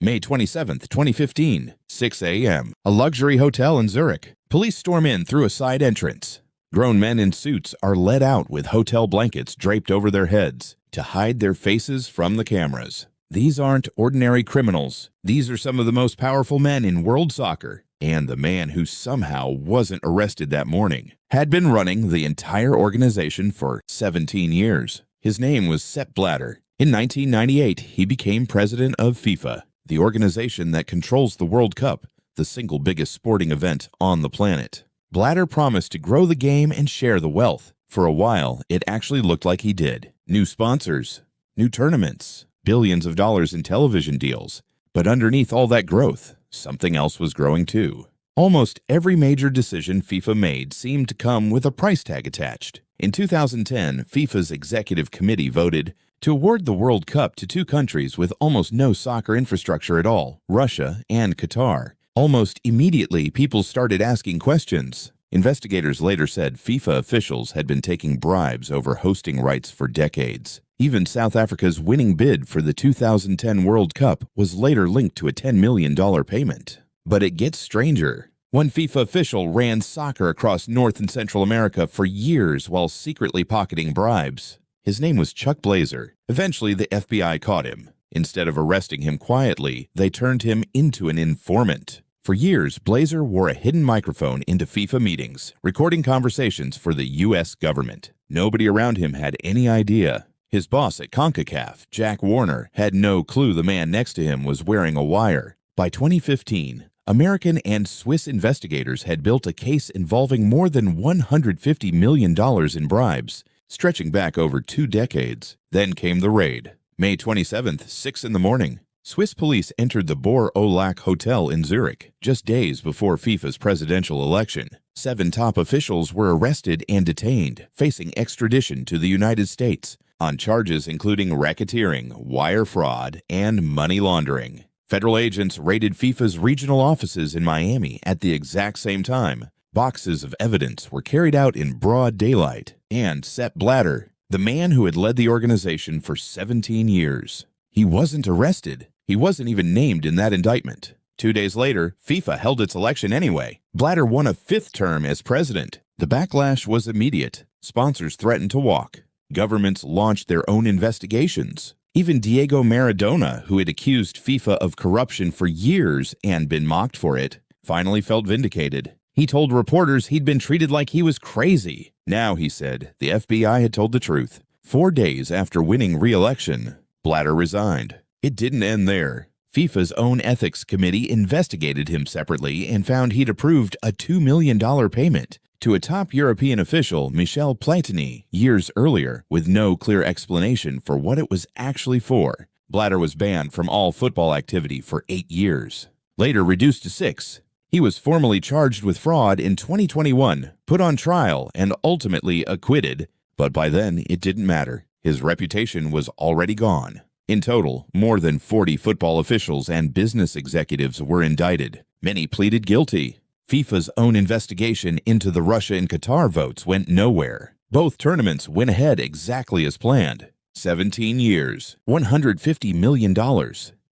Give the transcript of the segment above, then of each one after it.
May 27, 2015, 6 a.m. A luxury hotel in Zurich. Police storm in through a side entrance. Grown men in suits are led out with hotel blankets draped over their heads to hide their faces from the cameras. These aren't ordinary criminals. These are some of the most powerful men in world soccer. And the man who somehow wasn't arrested that morning had been running the entire organization for 17 years. His name was Sepp Blatter. In 1998, he became president of FIFA, the organization that controls the World Cup, the single biggest sporting event on the planet. Blatter promised to grow the game and share the wealth. For a while, it actually looked like he did. New sponsors, new tournaments, billions of dollars in television deals. But underneath all that growth, something else was growing too. Almost every major decision FIFA made seemed to come with a price tag attached. In 2010, FIFA's executive committee voted to award the World Cup to two countries with almost no soccer infrastructure at all, Russia and Qatar. Almost immediately, people started asking questions. Investigators later said FIFA officials had been taking bribes over hosting rights for decades. Even South Africa's winning bid for the 2010 World Cup was later linked to a $10 million payment. But it gets stranger. One FIFA official ran soccer across North and Central America for years while secretly pocketing bribes. His name was Chuck Blazer. Eventually, the FBI caught him. Instead of arresting him quietly, they turned him into an informant. For years, Blazer wore a hidden microphone into FIFA meetings, recording conversations for the U.S. government. Nobody around him had any idea. His boss at CONCACAF, Jack Warner, had no clue the man next to him was wearing a wire. By 2015, American and Swiss investigators had built a case involving more than $150 million in bribes, stretching back over 2 decades. Then came the raid. May 27th, 6 in the morning. Swiss police entered the Bor au Lac Hotel in Zurich, just days before FIFA's presidential election. 7 top officials were arrested and detained, facing extradition to the United States on charges including racketeering, wire fraud, and money laundering. Federal agents raided FIFA's regional offices in Miami at the exact same time. Boxes of evidence were carried out in broad daylight. And Sepp Blatter, the man who had led the organization for 17 years. He wasn't arrested. He wasn't even named in that indictment. 2 days later, FIFA held its election anyway. Blatter won a 5th term as president. The backlash was immediate. Sponsors threatened to walk. Governments launched their own investigations. Even Diego Maradona, who had accused FIFA of corruption for years and been mocked for it, finally felt vindicated. He told reporters he'd been treated like he was crazy. Now, he said, the FBI had told the truth. 4 days after winning re-election, Blatter resigned. It didn't end there. FIFA's own ethics committee investigated him separately and found he'd approved a $2 million payment to a top European official, Michel Platini, years earlier, with no clear explanation for what it was actually for. Blatter was banned from all football activity for 8 years, later reduced to 6. He was formally charged with fraud in 2021, put on trial, and ultimately acquitted. But by then, it didn't matter. His reputation was already gone. In total, more than 40 football officials and business executives were indicted. Many pleaded guilty. FIFA's own investigation into the Russia and Qatar votes went nowhere. Both tournaments went ahead exactly as planned. 17 years, $150 million,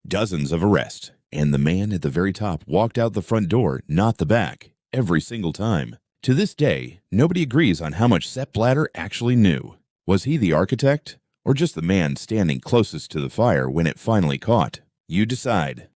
dozens of arrests. And the man at the very top walked out the front door, not the back, every single time. To this day, nobody agrees on how much Sepp Blatter actually knew. Was he the architect, or just the man standing closest to the fire when it finally caught? You decide.